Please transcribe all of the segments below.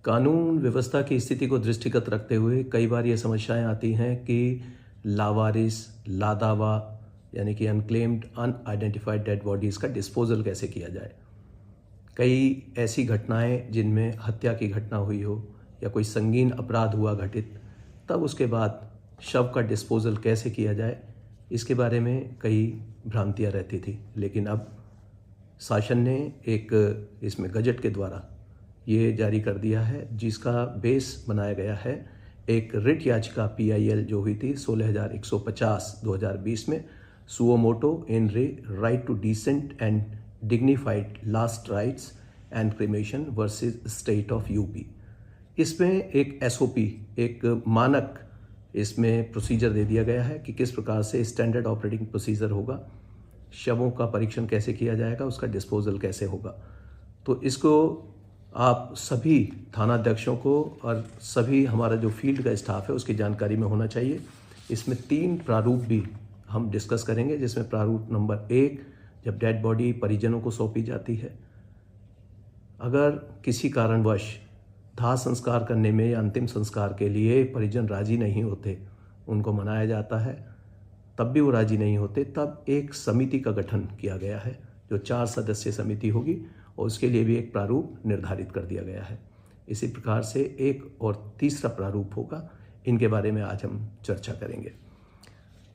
कानून व्यवस्था की स्थिति को दृष्टिगत रखते हुए कई बार ये समस्याएं आती हैं कि लावारिस, लादावा यानी कि अनक्लेम्ड अनआइडेंटिफाइड डेड बॉडीज़ का डिस्पोजल कैसे किया जाए। कई ऐसी घटनाएं जिनमें हत्या की घटना हुई हो या कोई संगीन अपराध हुआ घटित, तब उसके बाद शव का डिस्पोजल कैसे किया जाए, इसके बारे में कई भ्रांतियां रहती थी। लेकिन अब शासन ने एक इसमें गजट के द्वारा ये जारी कर दिया है, जिसका बेस बनाया गया है एक रिट याचिका PIL जो हुई थी 16,150 2020 में, suo motu in re right to decent and dignified last rites and cremation versus state of UP। इसमें एक SOP, एक मानक इसमें प्रोसीजर दे दिया गया है कि किस प्रकार से स्टैंडर्ड ऑपरेटिंग प्रोसीजर होगा, शवों का परीक्षण कैसे किया जाएगा, उसका डिस्पोजल कैसे होगा। तो इसको आप सभी थानाध्यक्षों को और सभी हमारा जो फील्ड का स्टाफ है उसकी जानकारी में होना चाहिए। इसमें 3 प्रारूप भी हम डिस्कस करेंगे, जिसमें प्रारूप नंबर 1, जब डेड बॉडी परिजनों को सौंपी जाती है, अगर किसी कारणवश दाह संस्कार करने में या अंतिम संस्कार के लिए परिजन राजी नहीं होते, उनको मनाया जाता है, तब भी वो राजी नहीं होते, तब एक समिति का गठन किया गया है जो 4 सदस्यीय समिति होगी, और उसके लिए भी एक प्रारूप निर्धारित कर दिया गया है। इसी प्रकार से एक और तीसरा प्रारूप होगा, इनके बारे में आज हम चर्चा करेंगे।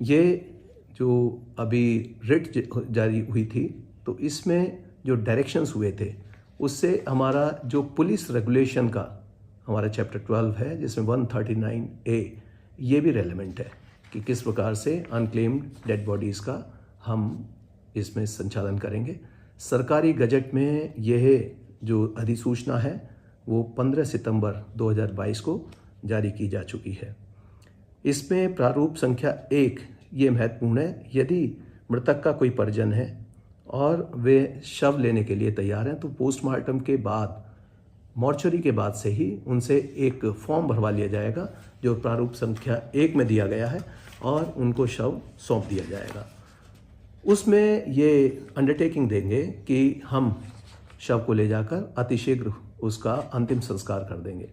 ये जो अभी रिट जारी हुई थी, तो इसमें जो डायरेक्शंस हुए थे उससे हमारा जो पुलिस रेगुलेशन का हमारा चैप्टर 12 है, जिसमें 139A, ये भी रेलेवेंट है कि किस प्रकार से अनक्लेम्ड डेड बॉडीज़ का हम इसमें संचालन करेंगे। सरकारी गजट में यह जो अधिसूचना है वो 15 सितंबर 2022 को जारी की जा चुकी है। इसमें प्रारूप संख्या 1 ये महत्वपूर्ण है, यदि मृतक का कोई परिजन है और वे शव लेने के लिए तैयार हैं, तो पोस्टमार्टम के बाद, मॉर्चरी के बाद से ही उनसे एक फॉर्म भरवा लिया जाएगा जो प्रारूप संख्या 1 में दिया गया है, और उनको शव सौंप दिया जाएगा। उसमें ये अंडरटेकिंग देंगे कि हम शव को ले जाकर अतिशीघ्र उसका अंतिम संस्कार कर देंगे,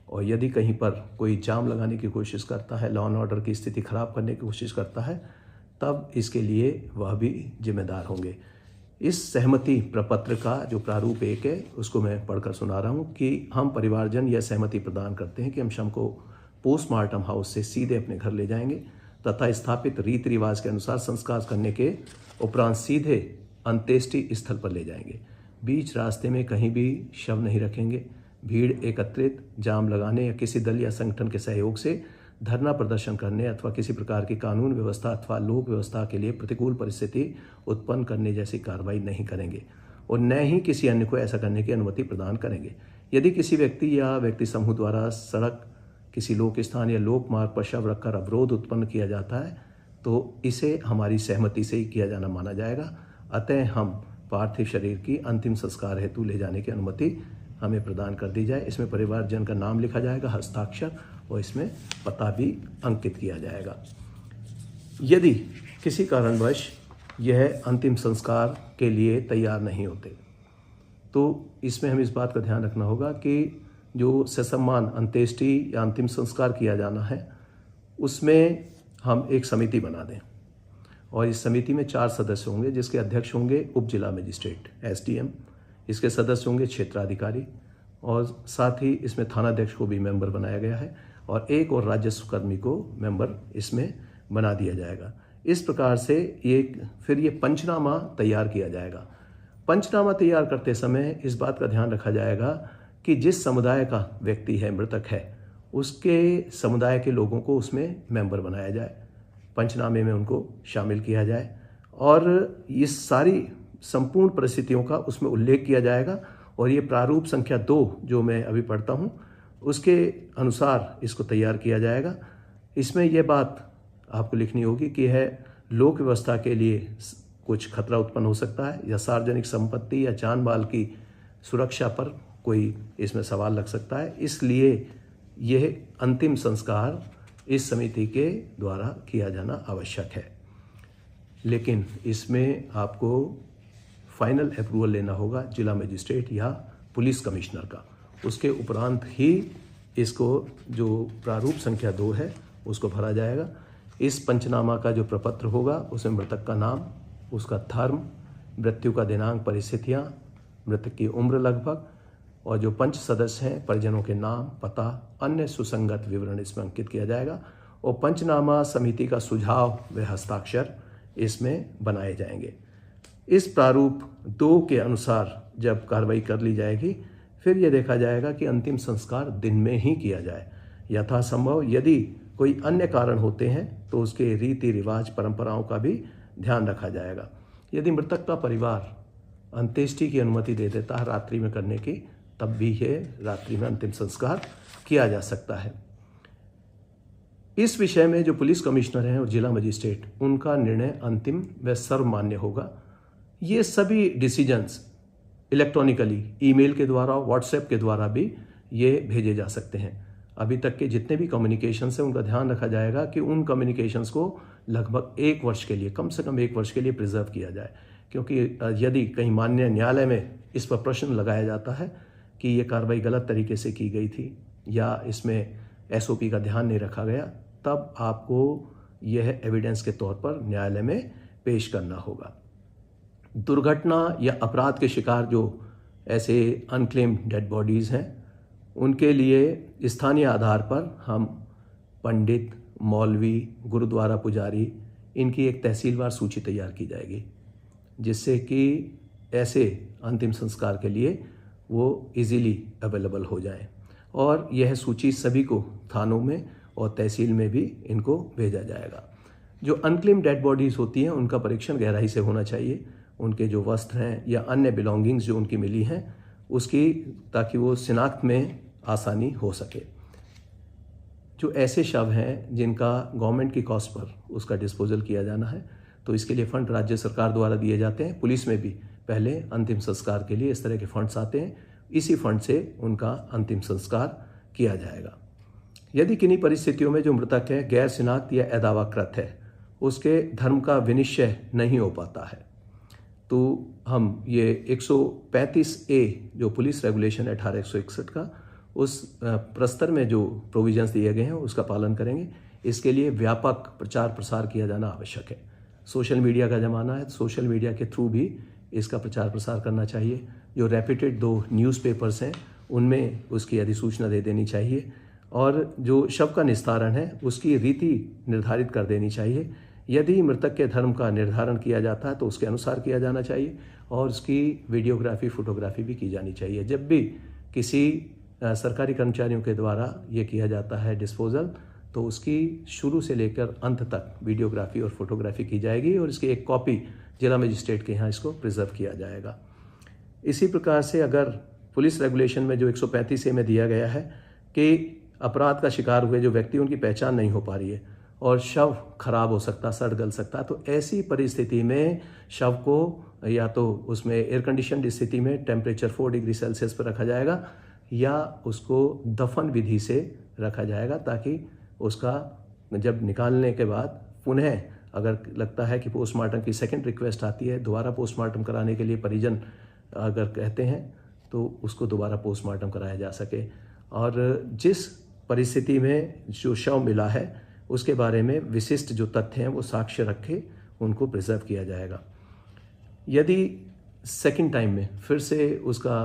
और यदि कहीं पर कोई जाम लगाने की कोशिश करता है, लॉ एंड ऑर्डर की स्थिति खराब करने की कोशिश करता है, तब इसके लिए वह भी जिम्मेदार होंगे। इस सहमति प्रपत्र का जो प्रारूप 1 है उसको मैं पढ़कर सुना रहा हूँ कि हम परिवारजन यह सहमति प्रदान करते हैं कि हम शव को पोस्टमार्टम हाउस से सीधे अपने घर ले जाएंगे तथा स्थापित रीति रिवाज के अनुसार संस्कार करने के उपरांत सीधे अंत्येष्टि स्थल पर ले जाएंगे। बीच रास्ते में कहीं भी शव नहीं रखेंगे। भीड़ एकत्रित, जाम लगाने या किसी दल या संगठन के सहयोग से धरना प्रदर्शन करने अथवा किसी प्रकार की कानून व्यवस्था अथवा लोक व्यवस्था के लिए प्रतिकूल परिस्थिति उत्पन्न करने जैसी कार्रवाई नहीं करेंगे, और न ही किसी अन्य को ऐसा करने की अनुमति प्रदान करेंगे। यदि किसी व्यक्ति या व्यक्ति समूह द्वारा सड़क, किसी लोक स्थान या लोक मार्ग पर शव रखकर अवरोध उत्पन्न किया जाता है, तो इसे हमारी सहमति से ही किया जाना माना जाएगा। अतः हम पार्थिव शरीर की अंतिम संस्कार हेतु ले जाने की अनुमति हमें प्रदान कर दी जाए। इसमें परिवारजन का नाम लिखा जाएगा, हस्ताक्षर, और इसमें पता भी अंकित किया जाएगा। यदि किसी कारणवश यह अंतिम संस्कार के लिए तैयार नहीं होते, तो इसमें हमें इस बात का ध्यान रखना होगा कि जो ससम्मान अंत्येष्टि या अंतिम संस्कार किया जाना है, उसमें हम एक समिति बना दें, और इस समिति में 4 सदस्य होंगे, जिसके अध्यक्ष होंगे उप जिला मजिस्ट्रेट SDM, इसके सदस्य होंगे क्षेत्राधिकारी, और साथ ही इसमें थानाध्यक्ष को भी मेंबर बनाया गया है, और एक और राजस्व कर्मी को मेंबर इसमें बना दिया जाएगा। इस प्रकार से फिर ये पंचनामा तैयार किया जाएगा। पंचनामा तैयार करते समय इस बात का ध्यान रखा जाएगा कि जिस समुदाय का व्यक्ति है, मृतक है, उसके समुदाय के लोगों को उसमें मेंबर बनाया जाए, पंचनामे में उनको शामिल किया जाए, और ये सारी संपूर्ण परिस्थितियों का उसमें उल्लेख किया जाएगा। और ये प्रारूप संख्या 2 जो मैं अभी पढ़ता हूँ, उसके अनुसार इसको तैयार किया जाएगा। इसमें यह बात आपको लिखनी होगी कि यह लोक व्यवस्था के लिए कुछ खतरा उत्पन्न हो सकता है, या सार्वजनिक संपत्ति या जान माल की सुरक्षा पर कोई इसमें सवाल लग सकता है। इसलिए यह अंतिम संस्कार इस समिति के द्वारा किया जाना आवश्यक है। लेकिन इसमें आपको फाइनल अप्रूवल लेना होगा जिला मजिस्ट्रेट या पुलिस कमिश्नर का। उसके उपरांत ही इसको जो प्रारूप संख्या 2 है उसको भरा जाएगा। इस पंचनामा का जो प्रपत्र होगा उसमें मृतक का नाम, उसका धर्म, मृत्यु का दिनांक, परिस्थितियाँ, मृतक की उम्र लगभग, और जो पंच सदस्य हैं परिजनों के नाम, पता, अन्य सुसंगत विवरण इसमें अंकित किया जाएगा। और पंचनामा समिति का सुझाव व हस्ताक्षर इसमें बनाए जाएंगे। इस प्रारूप 2 के अनुसार जब कार्रवाई कर ली जाएगी, फिर यह देखा जाएगा कि अंतिम संस्कार दिन में ही किया जाए। यथासंभव यदि कोई अन्य कारण होते हैं तो उसके रीति रिवाज, परंपराओं का भी ध्यान रखा जाएगा। यदि मृतक का परिवार अंत्येष्टि की अनुमति दे देता है रात्रि में करने की, तब भी यह रात्रि में अंतिम संस्कार किया जा सकता है। इस विषय में जो पुलिस कमिश्नर हैं और जिला मजिस्ट्रेट, उनका निर्णय अंतिम व सर्वमान्य होगा। ये सभी डिसीजंस इलेक्ट्रॉनिकली, ईमेल के द्वारा, व्हाट्सएप के द्वारा भी ये भेजे जा सकते हैं। अभी तक के जितने भी कम्युनिकेशंस हैं उनका ध्यान रखा जाएगा कि उन कम्युनिकेशंस को लगभग 1 वर्ष के लिए, कम से कम 1 वर्ष के लिए प्रिजर्व किया जाए। क्योंकि यदि कहीं माननीय न्यायालय में इस पर प्रश्न लगाया जाता है कि ये कार्रवाई गलत तरीके से की गई थी या इसमें SOP का ध्यान नहीं रखा गया, तब आपको यह एविडेंस के तौर पर न्यायालय में पेश करना होगा। दुर्घटना या अपराध के शिकार जो ऐसे अनक्लेम्ड डेड बॉडीज़ हैं, उनके लिए स्थानीय आधार पर हम पंडित, मौलवी, गुरुद्वारा पुजारी, इनकी एक तहसीलवार सूची तैयार की जाएगी, जिससे कि ऐसे अंतिम संस्कार के लिए वो इजीली अवेलेबल हो जाए। और यह सूची सभी को थानों में और तहसील में भी इनको भेजा जाएगा। जो अनक्लेम्ड डेड बॉडीज़ होती हैं उनका परीक्षण गहराई से होना चाहिए। उनके जो वस्त्र हैं या अन्य बिलोंगिंग्स जो उनकी मिली हैं उसकी, ताकि वो शिनाख्त में आसानी हो सके। जो ऐसे शव हैं जिनका गवर्नमेंट की कॉस्ट पर उसका डिस्पोजल किया जाना है, तो इसके लिए फंड राज्य सरकार द्वारा दिए जाते हैं। पुलिस में भी पहले अंतिम संस्कार के लिए इस तरह के फंड्स आते हैं, इसी फंड से उनका अंतिम संस्कार किया जाएगा। यदि किन्हीं परिस्थितियों में जो मृतक है गैर शिनाख्त या अदावाकृत है, उसके धर्म का विनिश्चय नहीं हो पाता है, तो हम ये 135A जो पुलिस रेगुलेशन है 1861 का, उस प्रस्तर में जो प्रोविजंस दिए गए हैं उसका पालन करेंगे। इसके लिए व्यापक प्रचार प्रसार किया जाना आवश्यक है। सोशल मीडिया का ज़माना है, सोशल मीडिया के थ्रू भी इसका प्रचार प्रसार करना चाहिए। जो रेप्यूटेड 2 न्यूज़पेपर्स हैं उनमें उसकी अधिसूचना दे देनी चाहिए, और जो शव का निस्तारण है उसकी रीति निर्धारित कर देनी चाहिए। यदि मृतक के धर्म का निर्धारण किया जाता है तो उसके अनुसार किया जाना चाहिए, और उसकी वीडियोग्राफी, फोटोग्राफी भी की जानी चाहिए। जब भी किसी सरकारी कर्मचारियों के द्वारा ये किया जाता है डिस्पोजल, तो उसकी शुरू से लेकर अंत तक वीडियोग्राफी और फोटोग्राफी की जाएगी, और इसकी एक कॉपी जिला मजिस्ट्रेट के यहाँ इसको प्रिजर्व किया जाएगा। इसी प्रकार से अगर पुलिस रेगुलेशन में जो 135A में दिया गया है कि अपराध का शिकार हुए जो व्यक्ति, उनकी पहचान नहीं हो पा रही है और शव खराब हो सकता, सड़ गल सकता, तो ऐसी परिस्थिति में शव को या तो उसमें एयर कंडीशन स्थिति में टेम्परेचर 4 डिग्री सेल्सियस पर रखा जाएगा, या उसको दफन विधि से रखा जाएगा, ताकि उसका जब निकालने के बाद पुनः अगर लगता है कि पोस्टमार्टम की सेकंड रिक्वेस्ट आती है, दोबारा पोस्टमार्टम कराने के लिए परिजन अगर कहते हैं, तो उसको दोबारा पोस्टमार्टम कराया जा सके। और जिस परिस्थिति में जो शव मिला है उसके बारे में विशिष्ट जो तथ्य हैं वो साक्ष्य रखे उनको प्रिजर्व किया जाएगा। यदि सेकंड टाइम में फिर से उसका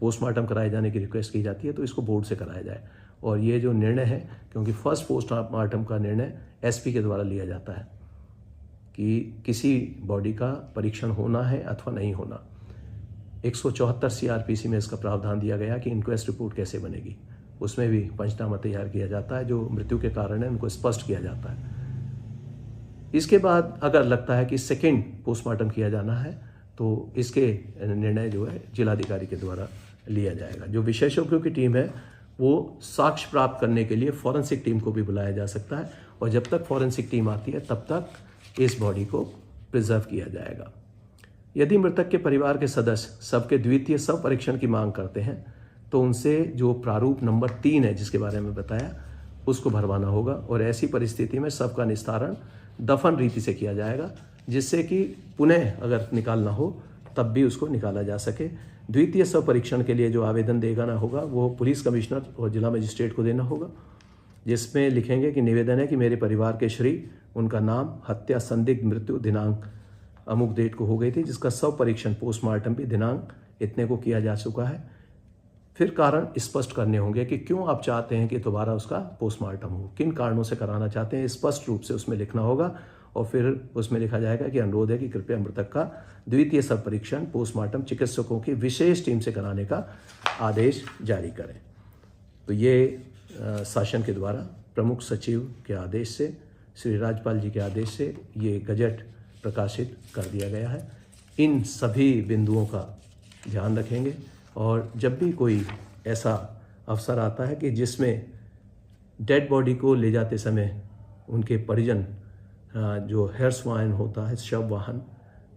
पोस्टमार्टम कराए जाने की रिक्वेस्ट की जाती है तो इसको बोर्ड से कराया जाए। और ये जो निर्णय है, क्योंकि फर्स्ट पोस्टमार्टम का निर्णय SP के द्वारा लिया जाता है कि किसी बॉडी का परीक्षण होना है अथवा नहीं होना। 174 CRPC में इसका प्रावधान दिया गया कि इंक्वेस्ट रिपोर्ट कैसे बनेगी, उसमें भी पंचनामा तैयार किया जाता है, जो मृत्यु के कारण है उनको स्पष्ट किया जाता है। इसके बाद अगर लगता है कि सेकेंड पोस्टमार्टम किया जाना है तो इसके निर्णय जो है जिलाधिकारी के द्वारा लिया जाएगा। जो विशेषज्ञों की टीम है वो साक्ष्य प्राप्त करने के लिए फॉरेंसिक टीम को भी बुलाया जा सकता है, और जब तक फॉरेंसिक टीम आती है तब तक इस बॉडी को प्रिजर्व किया जाएगा। यदि मृतक के परिवार के सदस्य शव के द्वितीय शव परीक्षण की मांग करते हैं तो उनसे जो प्रारूप नंबर 3 है जिसके बारे में बताया उसको भरवाना होगा, और ऐसी परिस्थिति में शव का निस्तारण दफन रीति से किया जाएगा, जिससे कि पुनः अगर निकालना हो तब भी उसको निकाला जा सके। द्वितीय शव परीक्षण के लिए जो आवेदन देना होगा वो पुलिस कमिश्नर और जिला मजिस्ट्रेट को देना होगा, जिसमें लिखेंगे कि निवेदन है कि मेरे परिवार के श्री, उनका नाम, हत्या संदिग्ध मृत्यु दिनांक अमुक डेट को हो गई थी, जिसका शव परीक्षण पोस्टमार्टम भी दिनांक इतने को किया जा चुका है। फिर कारण स्पष्ट करने होंगे कि क्यों आप चाहते हैं कि दोबारा उसका पोस्टमार्टम हो, किन कारणों से कराना चाहते हैं, स्पष्ट रूप से उसमें लिखना होगा। और फिर उसमें लिखा जाएगा कि अनुरोध है कि कृपया मृतक का द्वितीय शव परीक्षण पोस्टमार्टम चिकित्सकों की विशेष टीम से कराने का आदेश जारी करें। तो ये शासन के द्वारा प्रमुख सचिव के आदेश से, श्री राज्यपाल जी के आदेश से ये गजट प्रकाशित कर दिया गया है। इन सभी बिंदुओं का ध्यान रखेंगे और जब भी कोई ऐसा अवसर आता है कि जिसमें डेड बॉडी को ले जाते समय उनके परिजन जो हेर्स वाहन होता है, शव वाहन,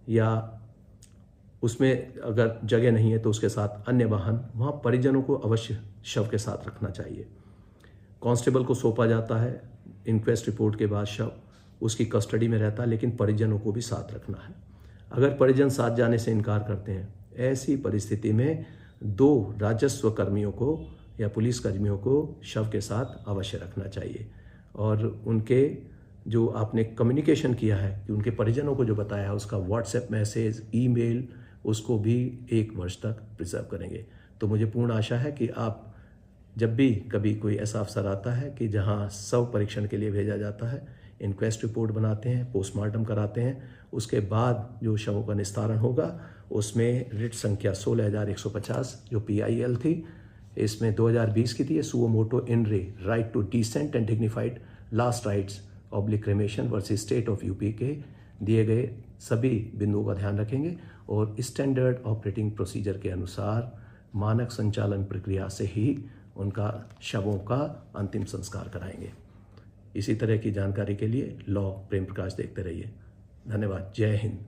या उसमें अगर जगह नहीं है तो उसके साथ अन्य वाहन, वहाँ परिजनों को अवश्य शव के साथ रखना चाहिए। कांस्टेबल को सौंपा जाता है इंक्वेस्ट रिपोर्ट के बाद, शव उसकी कस्टडी में रहता है, लेकिन परिजनों को भी साथ रखना है। अगर परिजन साथ जाने से इनकार करते हैं, ऐसी परिस्थिति में 2 राजस्व कर्मियों को या पुलिस कर्मियों को शव के साथ अवश्य रखना चाहिए। और उनके जो आपने कम्युनिकेशन किया है कि उनके परिजनों को जो बताया है उसका व्हाट्सएप मैसेज, ईमेल, उसको भी 1 वर्ष तक प्रिजर्व करेंगे। तो मुझे पूर्ण आशा है कि आप जब भी कभी कोई ऐसा अवसर आता है कि जहां शव परीक्षण के लिए भेजा जाता है, इंक्वेस्ट रिपोर्ट बनाते हैं, पोस्टमार्टम कराते हैं, उसके बाद जो शवों का निस्तारण होगा उसमें रिट संख्या 16,150 जो PIL थी, इसमें 2020 की थी, suo motu in re right to decent and dignified last rites oblique cremation versus state of UP के दिए गए सभी बिंदुओं का ध्यान रखेंगे और स्टैंडर्ड ऑपरेटिंग प्रोसीजर के अनुसार मानक संचालन प्रक्रिया से ही उनका शवों का अंतिम संस्कार कराएंगे। इसी तरह की जानकारी के लिए लॉ प्रेम प्रकाश देखते रहिए। धन्यवाद। जय हिंद।